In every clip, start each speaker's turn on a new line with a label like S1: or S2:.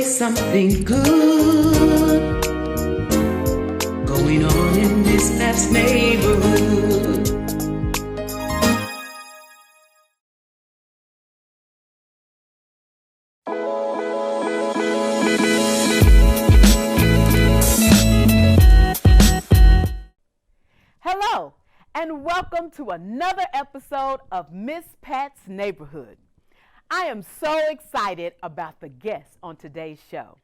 S1: Something good going on in this Matt's neighborhood.
S2: Hello, and welcome to another episode of Miss Pat's Neighborhood. I am so excited about the guests on today's show.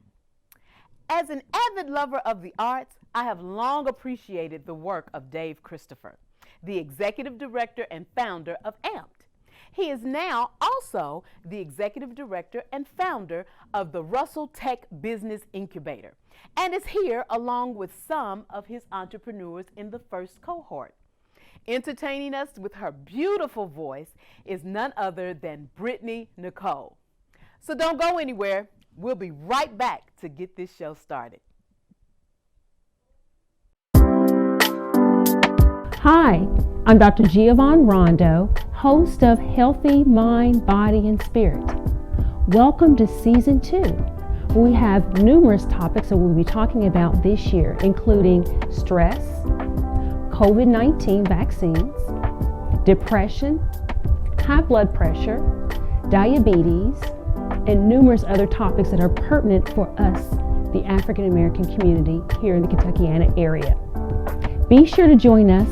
S2: As an avid lover of the arts, I have long appreciated the work of Dave Christopher, the executive director and founder of AMPed. He is now also the executive director and founder of the Russell Business Incubator, and is here along with some of his entrepreneurs in the first cohort. Entertaining us with her beautiful voice is none other than Brittany Nicole. So don't go anywhere. We'll be right back to get this show started.
S3: Hi, I'm Dr. Giovanni Rondo, host of Healthy Mind, Body, and Spirit. Welcome to Season 2. We have numerous topics that we'll be talking about this year, including stress, COVID-19 vaccines, depression, high blood pressure, diabetes, and numerous other topics that are pertinent for us, the African American community here in the Kentuckiana area. Be sure to join us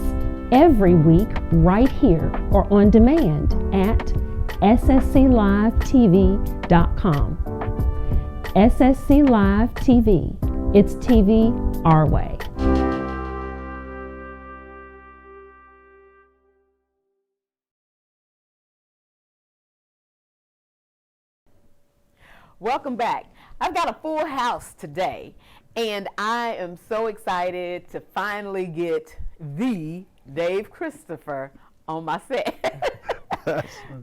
S3: every week right here or on demand at ssclivetv.com. SSC Live TV. It's TV our way.
S2: Welcome back. I've got a full house today, and I am so excited to finally get the Dave Christopher on my set.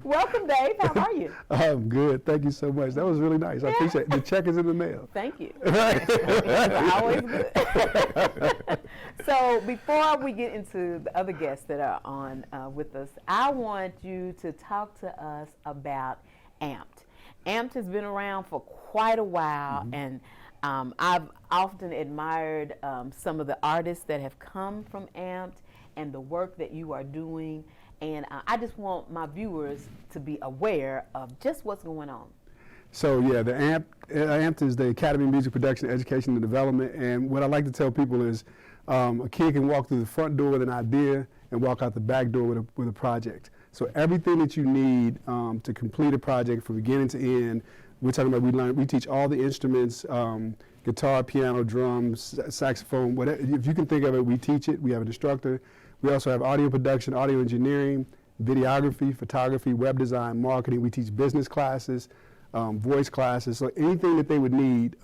S2: Welcome, Dave. How are you?
S4: I'm good. Thank you so much. That was really nice. I appreciate it. The check is in the mail.
S2: Thank you. Always good. So before we get into the other guests that are on with us, I want you to talk to us about AMPed. AMPed has been around for quite a while, and I've often admired some of the artists that have come from AMPed and the work that you are doing, and I just want my viewers to be aware of just what's going on.
S4: So yeah, the AMPed is the Academy of Music Production, Education, and Development, and what I like to tell people is a kid can walk through the front door with an idea and walk out the back door with a project. So everything that you need to complete a project from beginning to end, we're talking about we teach all the instruments, guitar, piano, drums, saxophone, whatever. If you can think of it, we teach it. We have an instructor. We also have audio production, audio engineering, videography, photography, web design, marketing. We teach business classes, voice classes. So anything that they would need,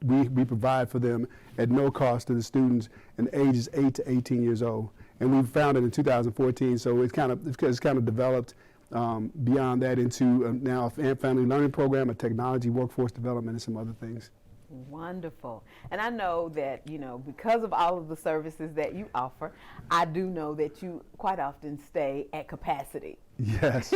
S4: we provide for them at no cost to the students in the ages 8 to 18 years old. And we founded in 2014, so it's kind of developed beyond that into now a family learning program, a technology workforce development, and some other things.
S2: Wonderful. And I know that, because of all of the services that you offer, I do know that you quite often stay at capacity.
S4: Yes.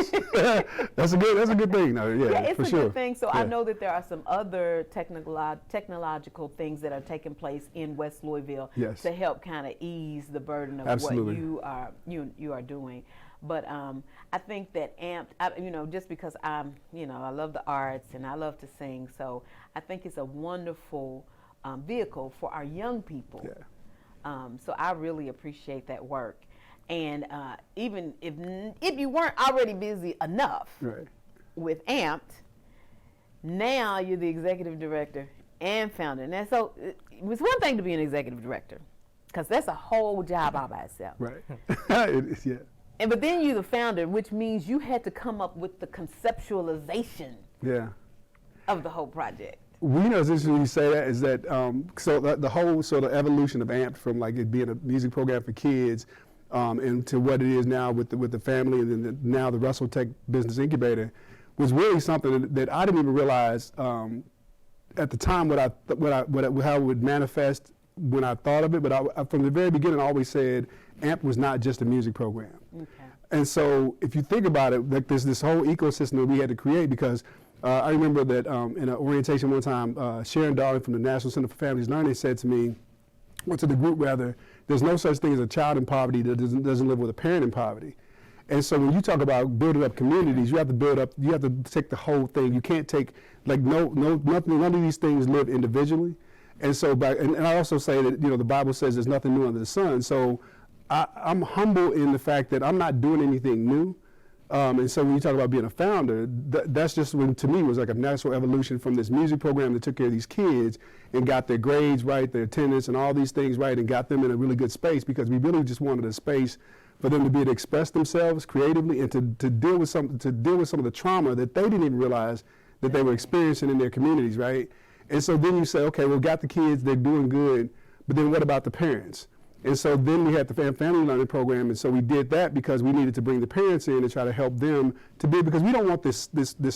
S4: That's a good thing. No, yeah,
S2: it's
S4: for
S2: a
S4: sure.
S2: good thing. So yeah. I know that there are some other technological things that are taking place in West Louisville to help kind of ease the burden of
S4: Absolutely.
S2: what you are doing. But I think that AMPed, just because I love the arts and I love to sing, so I think it's a wonderful vehicle for our young people.
S4: Yeah.
S2: So I really appreciate that work. And even if you weren't already busy enough with AMPed, now you're the executive director and founder. And so it's one thing to be an executive director, because that's a whole job all by itself.
S4: Right. It is, yeah.
S2: But then you're the founder, which means you had to come up with the conceptualization of the whole project.
S4: Well, it's interesting you say that, is that the whole sort of evolution of AMPed from like it being a music program for kids and to what it is now with the family, and then now the Russell Business Incubator. was really something that I didn't even realize at the time how it would manifest when I thought of it. But I, from the very beginning, I always said AMP was not just a music program.
S2: Okay.
S4: And so if you think about it, like there's this whole ecosystem that we had to create because I remember that in an orientation one time, Sharon Darling from the National Center for Families Learning said to me, or to the group rather, there's no such thing as a child in poverty that doesn't live with a parent in poverty. And so when you talk about building up communities, you have to take the whole thing. You can't take, like, none of these things live individually. And so, and I also say that, the Bible says there's nothing new under the sun. So I'm humble in the fact that I'm not doing anything new. And so when you talk about being a founder, that's just when, to me, was like a natural evolution from this music program that took care of these kids and got their grades right, their attendance and all these things right, and got them in a really good space because we really just wanted a space for them to be able to express themselves creatively and to deal with some of the trauma that they didn't even realize that they were experiencing in their communities, right? And so then you say, okay, well, got the kids, they're doing good, but then what about the parents? And so then we had the family learning program, and so we did that because we needed to bring the parents in and try to help them to be, because we don't want this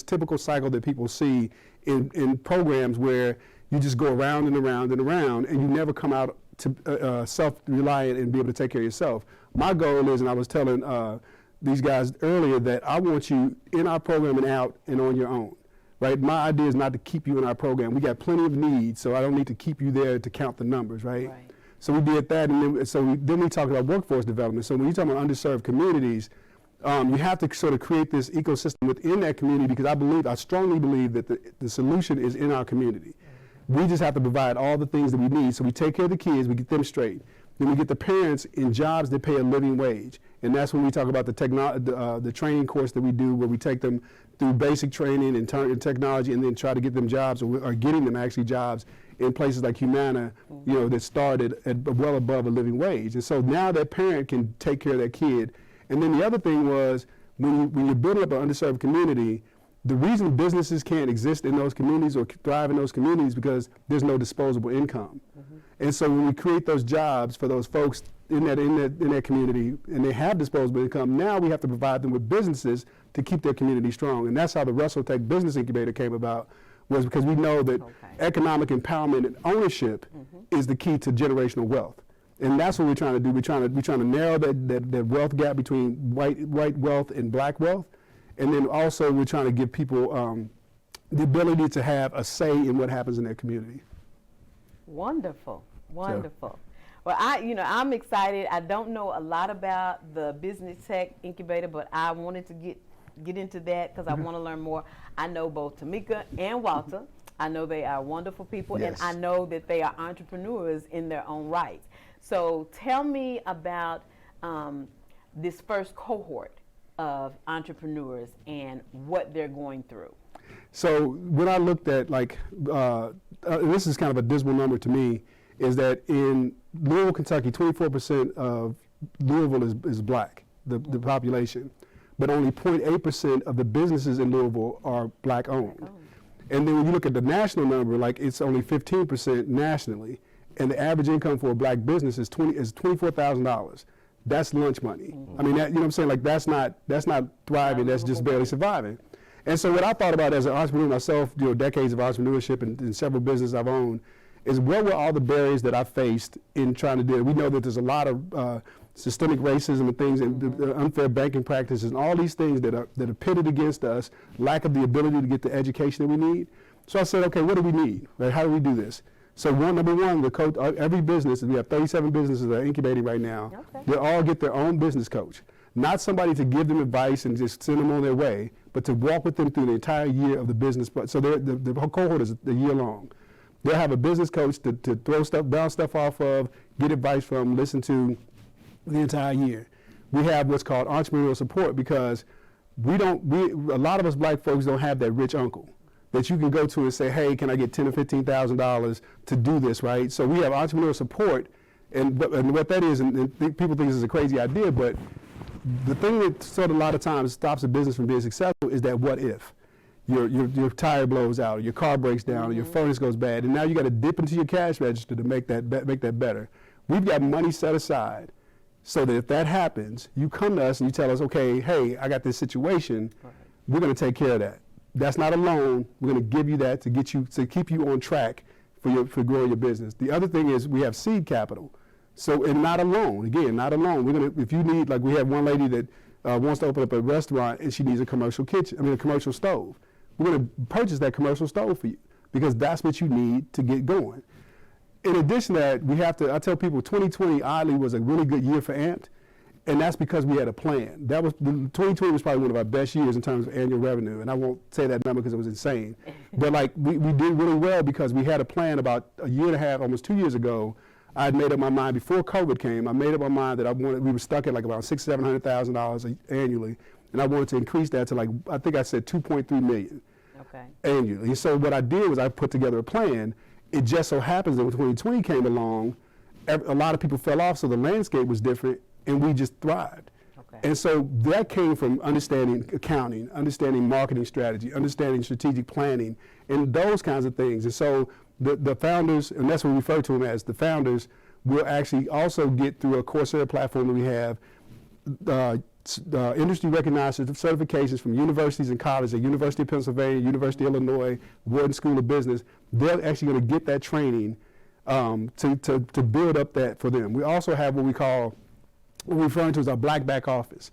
S4: typical cycle that people see in programs where you just go around and around and around and you never come out to self-reliant and be able to take care of yourself. My goal is, and I was telling these guys earlier, that I want you in our program and out and on your own, right? My idea is not to keep you in our program. We got plenty of needs, so I don't need to keep you there to count the numbers, right? So we did that, and then we talked about workforce development. So when you talk about underserved communities, you have to sort of create this ecosystem within that community because I strongly believe that the solution is in our community. We just have to provide all the things that we need. So we take care of the kids, we get them straight. Then we get the parents in jobs that pay a living wage. And that's when we talk about the training course that we do, where we take them through basic training and technology and then try to get them jobs or getting them actually jobs in places like Humana, that started at well above a living wage. And so now that parent can take care of that kid. And then the other thing was, when you're building up an underserved community, the reason businesses can't exist in those communities or thrive in those communities is because there's no disposable income. And so when we create those jobs for those folks in that community and they have disposable income, now we have to provide them with businesses to keep their community strong. And that's how the Russell Business Incubator came about, was because we know that economic empowerment and ownership is the key to generational wealth. And that's what we're trying to do. We're trying to narrow that wealth gap between white wealth and black wealth. And then also we're trying to give people the ability to have a say in what happens in their community.
S2: Wonderful, wonderful. Well, I'm excited. I don't know a lot about the Business Tech Incubator, but I wanted to get into that because I want to learn more. I know both Tamika and Walter. I know they are wonderful people, and I know that they are entrepreneurs in their own right. So tell me about this first cohort of entrepreneurs and what they're going through.
S4: So when I looked at, this is kind of a dismal number to me, is that in Louisville, Kentucky, 24% of Louisville is black, the population, but only 0.8% of the businesses in Louisville are black owned. And then when you look at the national number, it's only 15% nationally, and the average income for a black business is $24,000. That's lunch money. I mean, you know what I'm saying? That's not thriving. That's just barely surviving. And so what I thought about as an entrepreneur myself, decades of entrepreneurship and several businesses I've owned, is what were all the barriers that I faced in trying to do it. We know that there's a lot of systemic racism and things, and the unfair banking practices, and all these things that are pitted against us, lack of the ability to get the education that we need. So I said, okay, what do we need? Right? How do we do this? So number one, every business, and we have 37 businesses that are incubating right now, they all get their own business coach. Not somebody to give them advice and just send them on their way, but to walk with them through the entire year of the business. So the whole cohort is a year long. They'll have a business coach to bounce stuff off of, get advice from, listen to the entire year. We have what's called entrepreneurial support because a lot of us black folks don't have that rich uncle that you can go to and say, hey, can I get $10,000 or $15,000 to do this, right? So we have entrepreneurial support, and what that is, and people think this is a crazy idea, but the thing that sort of a lot of times stops a business from being successful is that what if. Your tire blows out, or your car breaks down, or your furnace goes bad, and now you got to dip into your cash register to make that better. We've got money set aside so that if that happens, you come to us and you tell us, okay, hey, I got this situation, we're going to take care of that. That's not a loan. We're going to give you that to keep you on track for growing your business. The other thing is we have seed capital. So, and not a loan. Again, not a loan. We're going to, if you need, like we have one lady that wants to open up a restaurant and she needs a commercial a commercial stove. We're going to purchase that commercial stove for you because that's what you need to get going. In addition to that, I tell people 2020 oddly was a really good year for AMPed, and that's because we had a plan. 2020 was probably one of our best years in terms of annual revenue, and I won't say that number because it was insane. But like we did really well because we had a plan about a year and a half, almost 2 years ago. I had made up my mind before COVID came. I made up my mind that we were stuck at like about $600,000-$700,000 annually, and I wanted to increase that to like, I think I said 2.3 million annually. And so what I did was I put together a plan. It just so happens that when 2020 came along, a lot of people fell off, so the landscape was different, and we just thrived. And so that came from understanding accounting, understanding marketing strategy, understanding strategic planning, and those kinds of things. And so the founders, and that's what we refer to them as, the founders will actually also get through a Coursera platform that we have, industry recognized certifications from universities and colleges, the University of Pennsylvania, University of Illinois, Wharton School of Business. They're actually going to get that training to build up that for them. We also have what we're referring to as our black back office.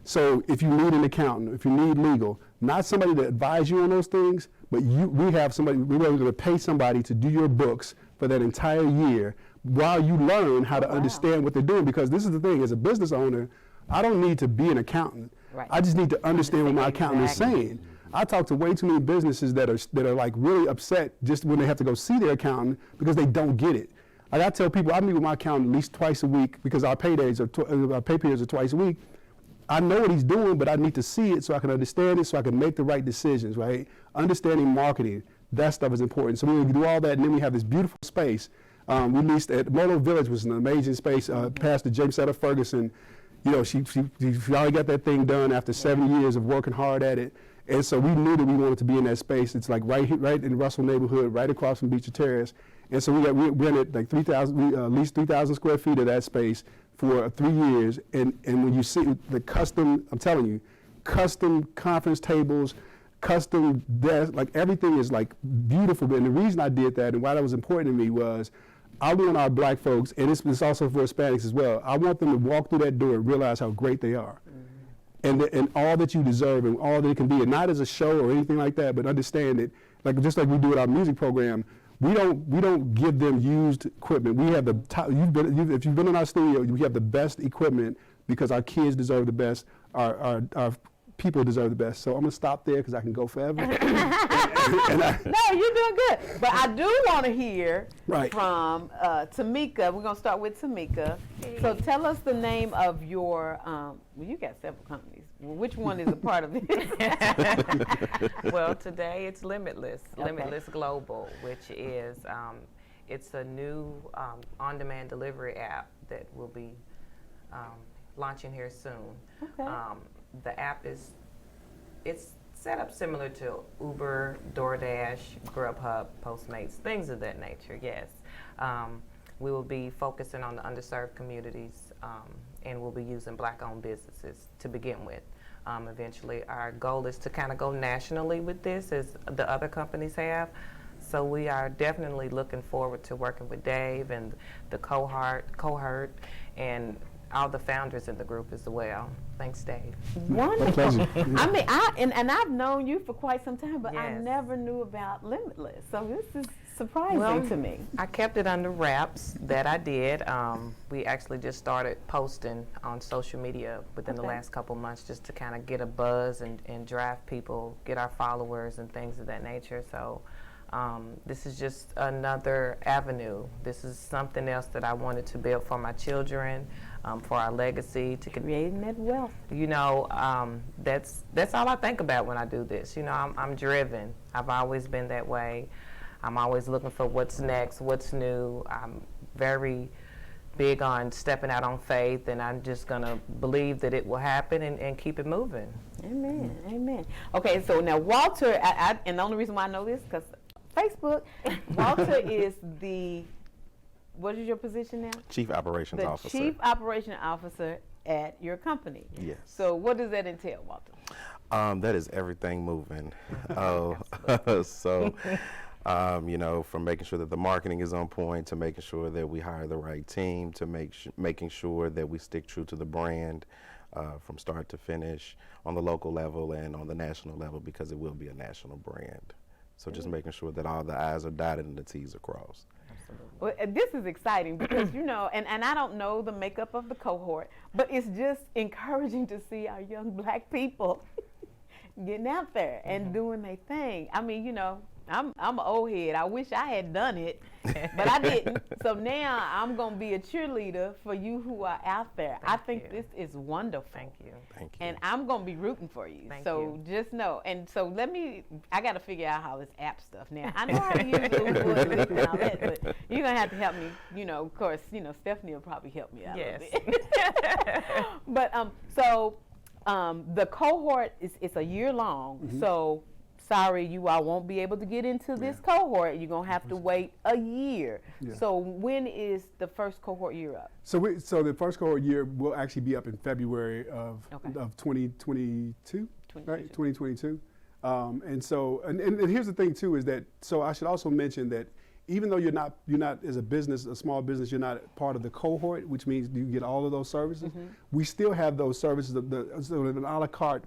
S4: So if you need an accountant, if you need legal, not somebody to advise you on those things, but we're going to pay somebody to do your books for that entire year while you learn how to understand what they're doing. Because this is the thing, as a business owner, I don't need to be an accountant. I just need to understand what my accountant is saying. I talk to way too many businesses that are like really upset just when they have to go see their accountant because they don't get it. Like I tell people, I meet with my accountant at least twice a week because our pay periods are twice a week. I know what he's doing, but I need to see it so I can understand it, so I can make the right decisions, right? Understanding marketing, that stuff is important. So we do all that, and then we have this beautiful space. We leased at Molo Village, was an amazing space. Pastor James Setter Ferguson, you know, she finally got that thing done after 7 years of working hard at it. And so we knew that we wanted to be in that space. It's like right in the Russell neighborhood, right across from Beecher Terrace. And so we rented like 3,000, we leased 3,000 square feet of that space for 3 years. And when you see the custom, I'm telling you, custom conference tables, custom desks, like everything is like beautiful. And the reason I did that and why that was important to me was I want our black folks, and it's also for Hispanics as well, I want them to walk through that door and realize how great they are. And all that you deserve and all that it can be, and not as a show or anything like that, but understand it, like just like we do with our music program. We don't give them used equipment. We have the top. If you've been in our studio, we have the best equipment because our kids deserve the best. Our people deserve the best. So I'm gonna stop there because I can go forever.
S2: No, you're doing good. But I do want to hear from Tamika. We're gonna start with Tamika. Hey. So tell us the name of your. Well, you got several companies. Which one is a part of it?
S5: Well, today it's Limitless. Limitless Global, which is it's a new on-demand delivery app that will be launching here soon. The app it's set up similar to Uber, DoorDash, Grubhub, Postmates, things of that nature, yes. We will be focusing on the underserved communities and we'll be using black-owned businesses to begin with. Eventually, our goal is to kind of go nationally with this as the other companies have. So we are definitely looking forward to working with Dave and the Cohort and all the founders in the group as well. Thanks, Dave.
S2: Wonderful. I mean, I've known you for quite some time, but I never knew about Limitless. So this is surprising to me.
S5: I kept it under wraps. That I did. We actually just started posting on social media within the last couple months just to kind of get a buzz and drive people, get our followers and things of that nature. So this is just another avenue. This is something else that I wanted to build for my children, for our legacy, to
S2: creating that wealth.
S5: You know, that's all I think about when I do this. You know, I'm driven. I've always been that way. I'm always looking for what's next, what's new. I'm very big on stepping out on faith, and I'm just going to believe that it will happen and keep it moving.
S2: Amen. Amen. Okay, so now Walter, and the only reason why I know this because Facebook, Walter is what is your position now?
S6: Chief Operations Officer.
S2: The Chief Operations Officer at your company.
S6: Yes.
S2: So what does that entail, Walter?
S6: That is everything moving. So, from making sure that the marketing is on point, to making sure that we hire the right team, to making sure that we stick true to the brand from start to finish on the local level and on the national level, because it will be a national brand. So just making sure that all the I's are dotted and the T's are crossed.
S2: Well, this is exciting because, and I don't know the makeup of the cohort, but it's just encouraging to see our young Black people getting out there and doing their thing. I mean, I'm an old head. I wish I had done it, but I didn't. So now I'm going to be a cheerleader for you who are out there. I think this is wonderful.
S5: Thank you.
S6: Thank you.
S2: And I'm going to be rooting for you.
S5: Thank
S2: so
S5: you.
S2: just know. And so I got to figure out how this app stuff now. I know how to use Google and all that, but you're going to have to help me. Of course, Stephanie will probably help me out a little bit. But the cohort is a year long. So sorry, you all won't be able to get into this cohort. You're going to have to wait a year. Yeah. So when is the first cohort year up?
S4: So the first cohort year will actually be up in February of 2022, right? 2022. And here's the thing too, is that, so I should also mention that even though you're not as a business, a small business, you're not part of the cohort, which means you get all of those services. We still have those services, so an a la carte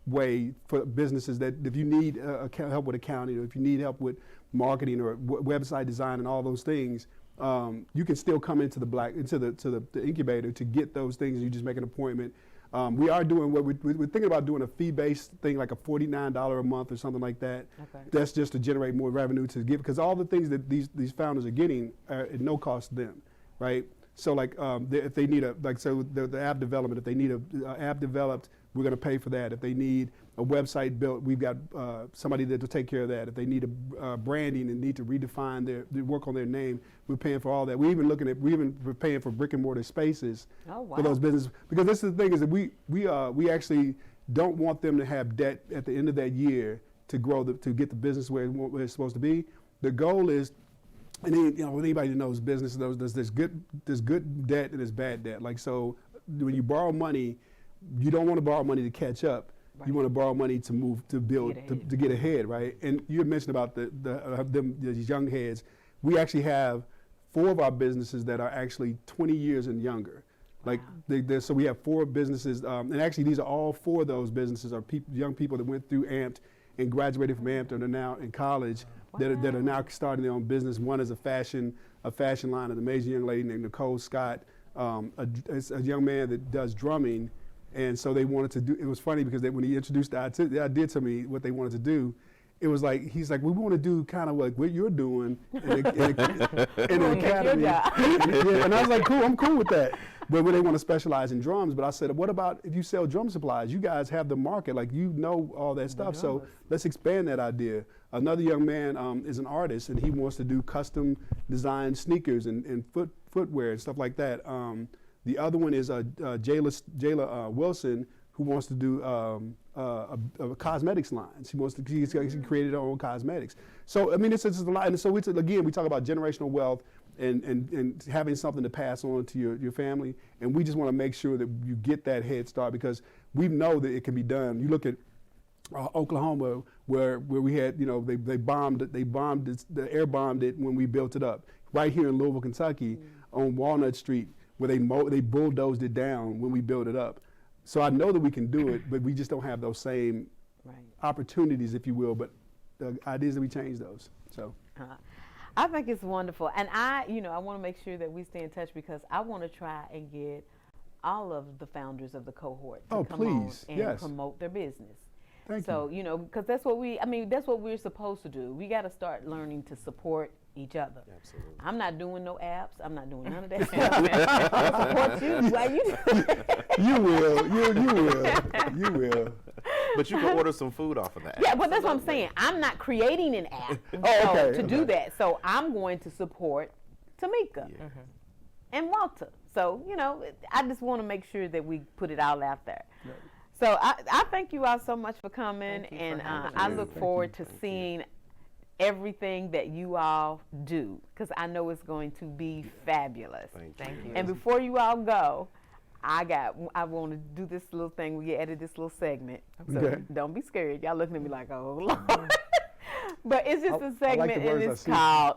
S4: way for businesses, that if you need help with accounting, or if you need help with marketing or website design and all those things, you can still come into the incubator to get those things. You just make an appointment. We are doing we're thinking about doing a fee-based thing, like a $49 a month or something like that. Okay. That's just to generate more revenue to give, because all the things that these founders are getting are at no cost to them, right? So like if they need the app development, if they need an app developed, we're going to pay for that. If they need a website built, we've got somebody that will take care of that. If they need a branding and need to redefine their work on their name, we're paying for all that. We're paying for brick and mortar spaces for those businesses, because this is the thing, is that we actually don't want them to have debt at the end of that year to grow to get the business where it's supposed to be. The goal is, and anybody that knows business knows there's good debt and there's bad debt. Like, so when you borrow money, you don't want to borrow money to catch up. Right. You want to borrow money to move, to build, to get ahead, right? And you had mentioned about these young heads. We actually have 4 of our businesses that are actually 20 years and younger. Wow. Like, so we have 4 businesses, and actually these are all 4 of those businesses are young people that went through AMPed and graduated from AMPed and are now in college. Wow. that are now starting their own business. One is a fashion line, an amazing young lady named Nicole Scott, a young man that does drumming. And so they wanted to do, it was funny because when he introduced the idea to me, what they wanted to do, it was like, he's like, we want to do kind of like what you're doing in the academy. And I was like, cool, I'm cool with that. But they want to specialize in drums. But I said, what about if you sell drum supplies? You guys have the market, like all that stuff. So let's expand that idea. Another young man is an artist, and he wants to do custom designed sneakers and footwear and stuff like that. The other one is Jayla Wilson, who wants to do a cosmetics line. She's created her own cosmetics. So I mean, it's a lot. And so again, we talk about generational wealth and having something to pass on to your family. And we just want to make sure that you get that head start, because we know that it can be done. You look at Oklahoma, where we had, they air bombed it when we built it up. Right here in Louisville, Kentucky, on Walnut Street, where they bulldozed it down when we built it up. So I know that we can do it, but we just don't have those same opportunities, if you will. But the idea is that we change those. So
S2: I think it's wonderful, and I want to make sure that we stay in touch, because I want to try and get all of the founders of the cohort to come on and promote their business. Thank you. Because that's what we're supposed to do. We got to start learning to support each other. Absolutely. I'm not doing no apps. I'm not doing none of that stuff. I'll support you while you do it.
S4: You will.
S6: But you can order some food off of that.
S2: Yeah, but that's what I'm saying. I'm not creating an app to do that. So I'm going to support Tamika and Walter. So, I just want to make sure that we put it all out there. Right. So I thank you all so much for coming, and I look forward to seeing everything that you all do, because I know it's going to be fabulous.
S5: Thank you.
S2: And before you all go, I want to do this little thing. We edit this little segment. So don't be scared. Y'all looking at me like, oh, Lord. But it's just a segment, and it's called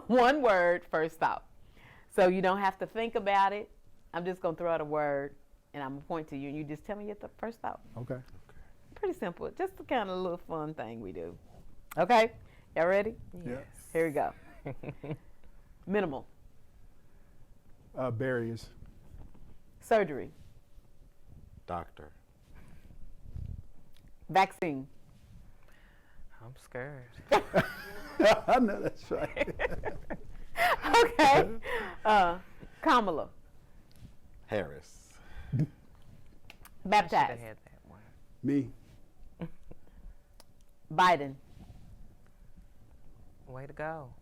S2: One Word, First Thought. So you don't have to think about it. I'm just going to throw out a word, and I'm going to point to you, and you just tell me your first thought.
S4: Okay.
S2: Pretty simple. Just the kind of little fun thing we do. Okay? Y'all ready?
S4: Yes.
S2: Here we go. Minimal.
S4: Barriers.
S2: Surgery.
S6: Doctor.
S2: Vaccine.
S5: I'm scared.
S4: I know that's right.
S2: Okay. Kamala.
S6: Harris.
S2: Baptized.
S5: I should have had that one.
S4: Me.
S2: Biden.
S5: Way to go.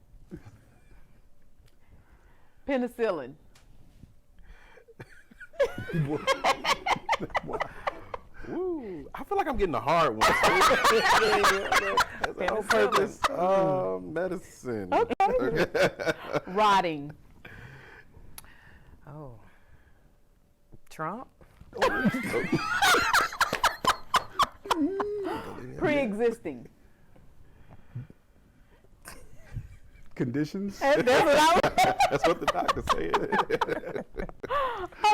S2: Penicillin.
S6: Woo. I feel like I'm getting the hard one. On purpose. Medicine.
S2: Okay. Rotting.
S5: Oh. Trump?
S2: Pre-existing.
S4: Conditions.
S2: That's what I was.
S6: That's what the doctor said.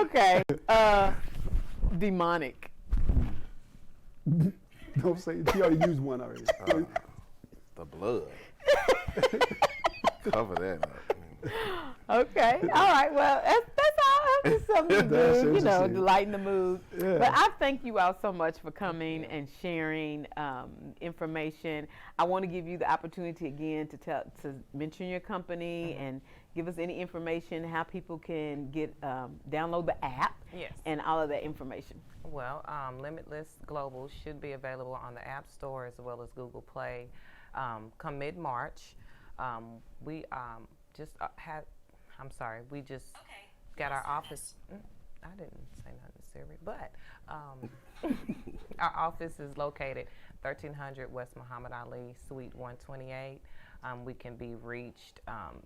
S2: Okay. Demonic.
S4: Don't say it. She already used one already.
S6: The blood. Cover that up.
S2: Okay. All right. Well, that's all. That's just something to
S4: That's
S2: do, to
S4: interesting.
S2: lighten the mood.
S4: Yeah.
S2: But I thank you all so much for coming and sharing information. I want to give you the opportunity again to mention your company and give us any information how people can get download the app.
S5: Yes.
S2: And all of that information.
S5: Well, Limitless Global should be available on the App Store as well as Google Play come mid-March. We just we just got our office. I didn't say nothing Siri, but our office is located 1300 West Muhammad Ali, Suite 128. We can be reached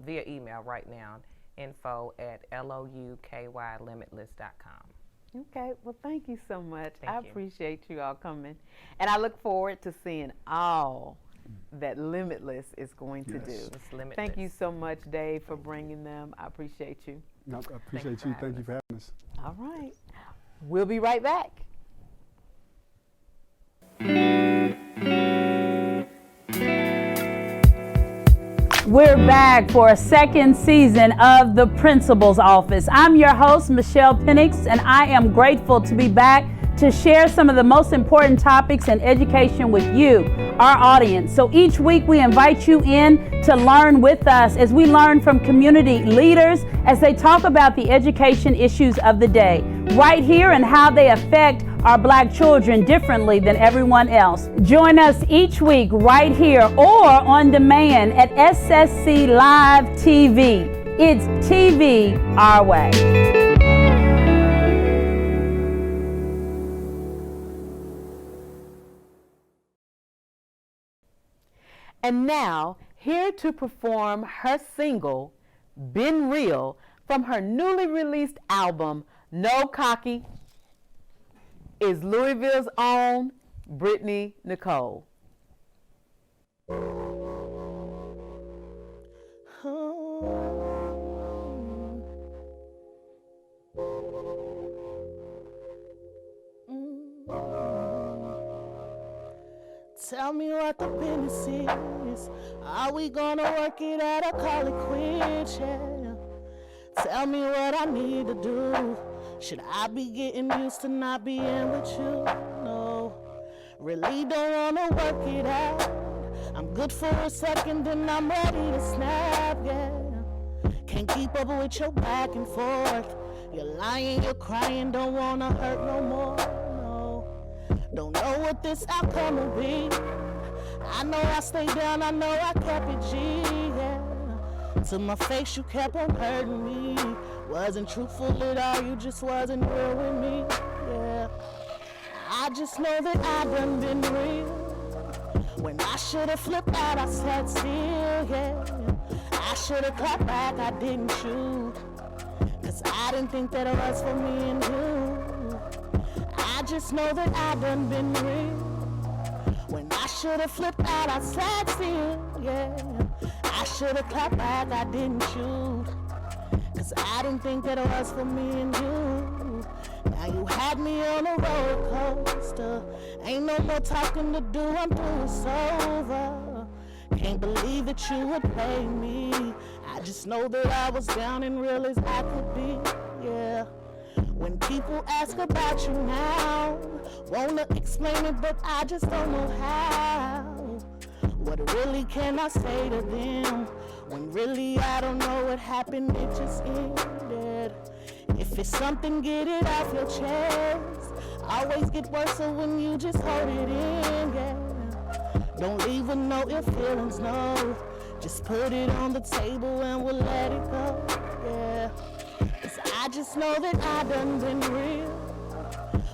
S5: via email right now, info@loukylimitless.com.
S2: Okay, well, thank you so much.
S5: Thank
S2: I
S5: you.
S2: appreciate you all coming. And I look forward to seeing all that Limitless is going to do.
S5: It's Limitless.
S2: Thank you so much, Dave, for bringing them. I appreciate you.
S4: No, I appreciate you. Thank you for having us.
S2: All right. We'll be right back.
S7: We're back for a second season of The Principal's Office. I'm your host, Michelle Penix, and I am grateful to be back to share some of the most important topics in education with you, our audience. So each week we invite you in to learn with us as we learn from community leaders as they talk about the education issues of the day, right here and how they affect our Black children differently than everyone else. Join us each week right here or on demand at SSC Live TV. It's TV our way.
S2: And now, here to perform her single, Been Real, from her newly released album, No Cocky, is Louisville's own Brittany Nicole.
S8: Tell me what the business is. Are we gonna work it out or call it quits? Yeah. Tell me what I need to do. Should I be getting used to not being with you? No, really don't wanna work it out. I'm good for a second, then I'm ready to snap. Yeah, can't keep up with your back and forth. You're lying, you're crying, don't wanna hurt no more. Don't know what this outcome will be. I know I stayed down, I know I kept it G, yeah. To my face, you kept on hurting me. Wasn't truthful at all, you just wasn't real with me, yeah. I just know that I done been real. When I should've flipped out, I sat still, yeah. I should've clapped back, I didn't shoot. Cause I didn't think that it was for me and you. I just know that I done been real. When I should've flipped out, I sat still, yeah. I should've clapped back, I didn't shoot. Cause I didn't think that it was for me and you. Now you had me on a roller coaster. Ain't no more talking to do, I'm through, it's over. Can't believe that you would play me. I just know that I was down and real as I could be, yeah. When people ask about you now, wanna explain it, but I just don't know how. What really can I say to them, when really I don't know what happened, it just ended. If it's something, get it off your chest. Always get worse when you just hold it in, yeah. Don't leave with no ill feelings, no. Just put it on the table and we'll let it go, yeah. Cause I just know that I done been real.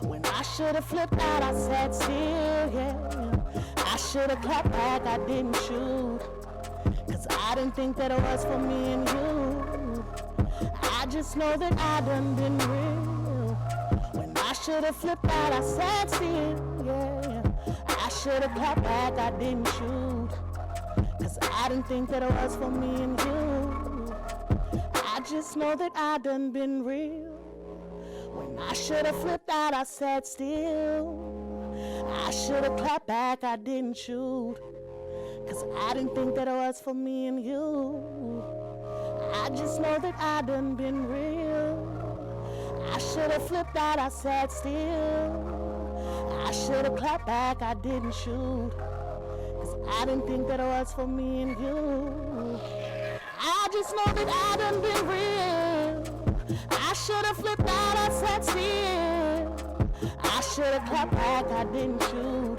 S8: When I should've flipped out, I sat still, yeah. I should've clapped back, I didn't shoot. Cause I didn't think that it was for me and you. I just know that I done been real. When I should've flipped out, I sat still, yeah. I should've clapped back, I didn't shoot. Cause I didn't think that it was for me and you. I just know that I done been real. When I should've flipped out, I sat still. I should've clapped back, I didn't shoot. Cause I didn't think that it was for me and you. I just know that I done been real. I should've flipped out, I sat still. I should've clapped back, I didn't shoot. Cause I didn't think that it was for me and you. I just know that I done been real. I should've flipped out, I sat still. I should've clapped back, I didn't shoot.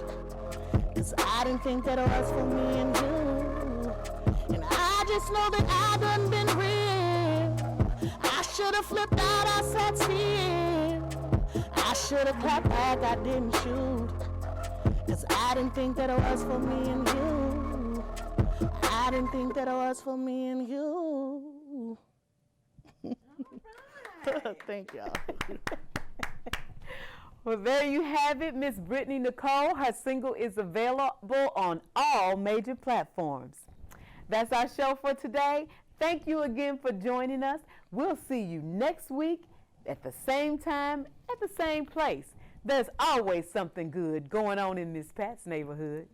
S8: Cause I didn't think that it was for me and you. And I just know that I done been real. I should've flipped out, I sat still. I should've clapped back, I didn't shoot. Cause I didn't think that it was for me and you. I didn't think that it was for me and you. Thank y'all.
S2: Well, there you have it, Miss Brittany Nicole. Her single is available on all major platforms. That's our show for today. Thank you again for joining us. We'll see you next week at the same time, at the same place. There's always something good going on in Miss Pat's neighborhood.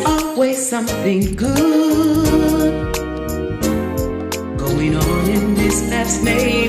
S1: Always something good going on in this last neighborhood.